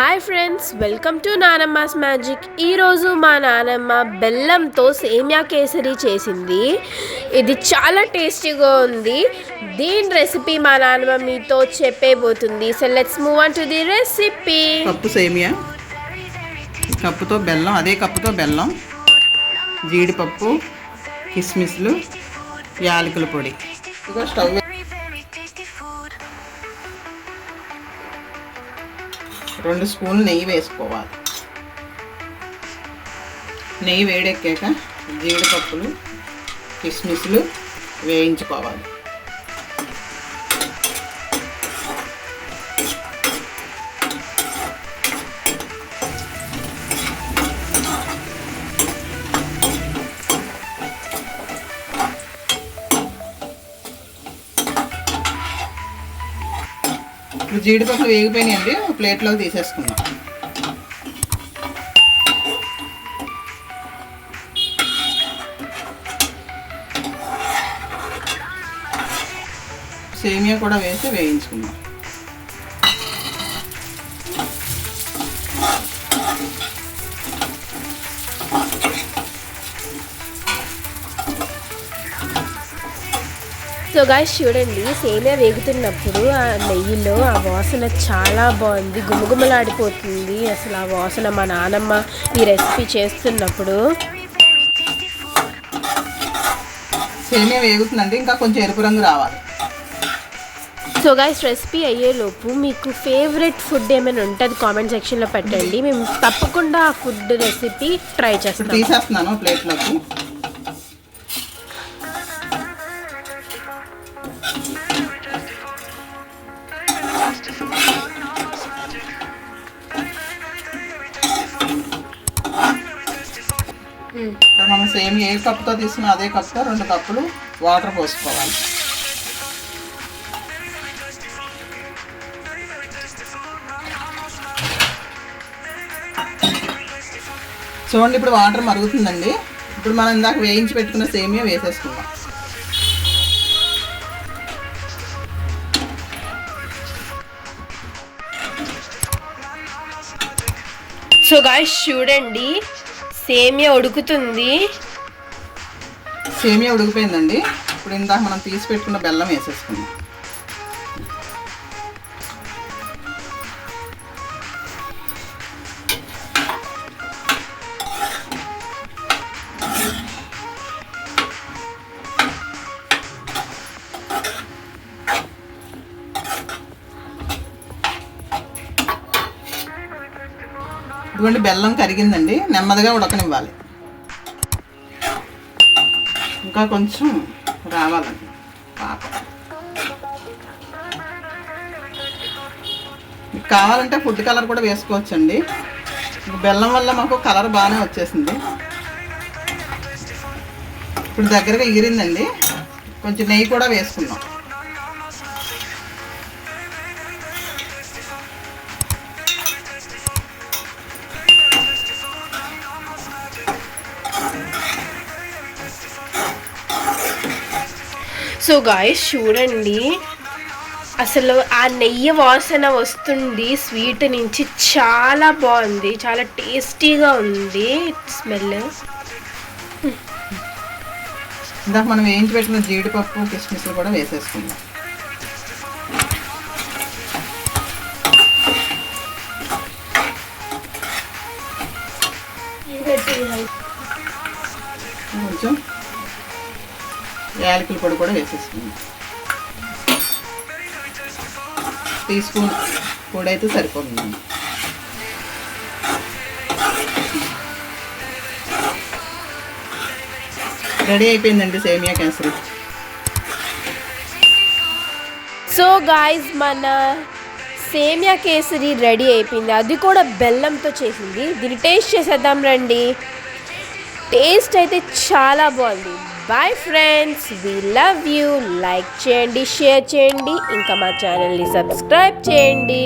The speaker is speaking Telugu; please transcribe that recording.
Hi friends, welcome to Nanamma's magic. ఈరోజు మా నానమ్మ బెల్లంతో సేమియా కేసరి చేసింది. ఇది చాలా టేస్టీగా ఉంది. దీని రెసిపీ మా నానమ్మ మీతో చెప్పేబోతుంది. So let's move on to the recipe. Cup సేమియా, కప్పుతో బెల్లం, అదే కప్పుతో బెల్లం, జీడిపప్పు, కిస్మిస్లు, యాలకుల పొడి. ఇదిగో స్టవ్ 2 స్పూన్లు నెయ్యి వేసుకోవాలి. నెయ్యి వేడెక్కాక జీడిపప్పులు, కిస్మిస్లు వేయించుకోవాలి. ఇప్పుడు జీడిపప్పులు వేగిపోయినాయండి, ఒక ప్లేట్లోకి తీసేసుకుందాం. సేమియా కూడా వేసి వేయించుకుందాం. సో గాయ్స్ చూడండి, సేమియా వేగుతున్నప్పుడు ఆ నెయ్యిలో ఆ వాసన చాలా బాగుంది, గుమగుమలాడిపోతుంది అసలు ఆ వాసన. మా నానమ్మ ఈ రెసిపీ చేస్తున్నప్పుడు సేమియా వేగుతుందండి, ఇంకా కొంచెం ఎరుపు రంగు రావాలి. సో గాయ్స్ రెసిపీ అయ్యేలోపు మీకు ఫేవరెట్ ఫుడ్ ఏమైనా ఉంటుంది కామెంట్ సెక్షన్లో పెట్టండి. మేము తప్పకుండా ఆ ఫుడ్ రెసిపీ ట్రై చేస్తాం. తీసేస్తున్నాను ప్లేట్లోకి. మనం సేమ్ ఏ కప్పుతో తీసుకున్న అదే కప్పుతో 2 కప్పులు వాటర్ పోసుకోవాలి. చూడండి, ఇప్పుడు వాటర్ మరుగుతుందండి. ఇప్పుడు మనం ఇందాక వేయించి పెట్టుకున్న సేమియా వేసేసుకుందాం. సో గాయ్స్ చూడండి, సేమియా ఉడుకుతుంది. సేమియా ఉడికిపోయిందండి. ఇప్పుడు ఇందాక మనం తీసి పెట్టుకున్న బెల్లం వేసేసుకుందాం. ఇదిగోండి, బెల్లం కరిగిందండి. నెమ్మదిగా ఉడకనివ్వాలి, ఇంకా కొంచెం రావాలండి పాప. మీకు కావాలంటే ఫుడ్ కలర్ కూడా వేసుకోవచ్చండి. బెల్లం వల్ల మాకు కలర్ బాగానే వచ్చేసింది. ఇప్పుడు దగ్గరగా ఎగిరిందండి, కొంచెం నెయ్యి కూడా వేసుకుందాం. సో గాయ్స్ చూడండి, అసలు ఆ నెయ్యి వాసన వస్తుంది స్వీట్ నుంచి. చాలా బాగుంది, చాలా టేస్టీగా ఉంది స్మెల్. ఇందాక మనం వేయించి పెట్టిన జీడిపప్పు, కిస్మిస్లు కూడా వేసేసుకుందాం. కొంచెం యాలకుల పొడి కూడా వేసేసుకుందాం. టీ స్పూన్ పొడి అయితే సరిపోతుంది. రెడీ అయిపోయిందండి సేమియా కేసరి. సో గాయ్స్, మన సేమియా కేసరి రెడీ అయిపోయింది. అది కూడా బెల్లంతో చేసింది. దీన్ని టేస్ట్ చేసేద్దాం రండి. టేస్ట్ అయితే చాలా బాగుంది. Bye friends, we love you. Like చేయండి, షేర్ చేయండి, ఇంకా మా ఛానల్ని సబ్స్క్రైబ్ చేయండి.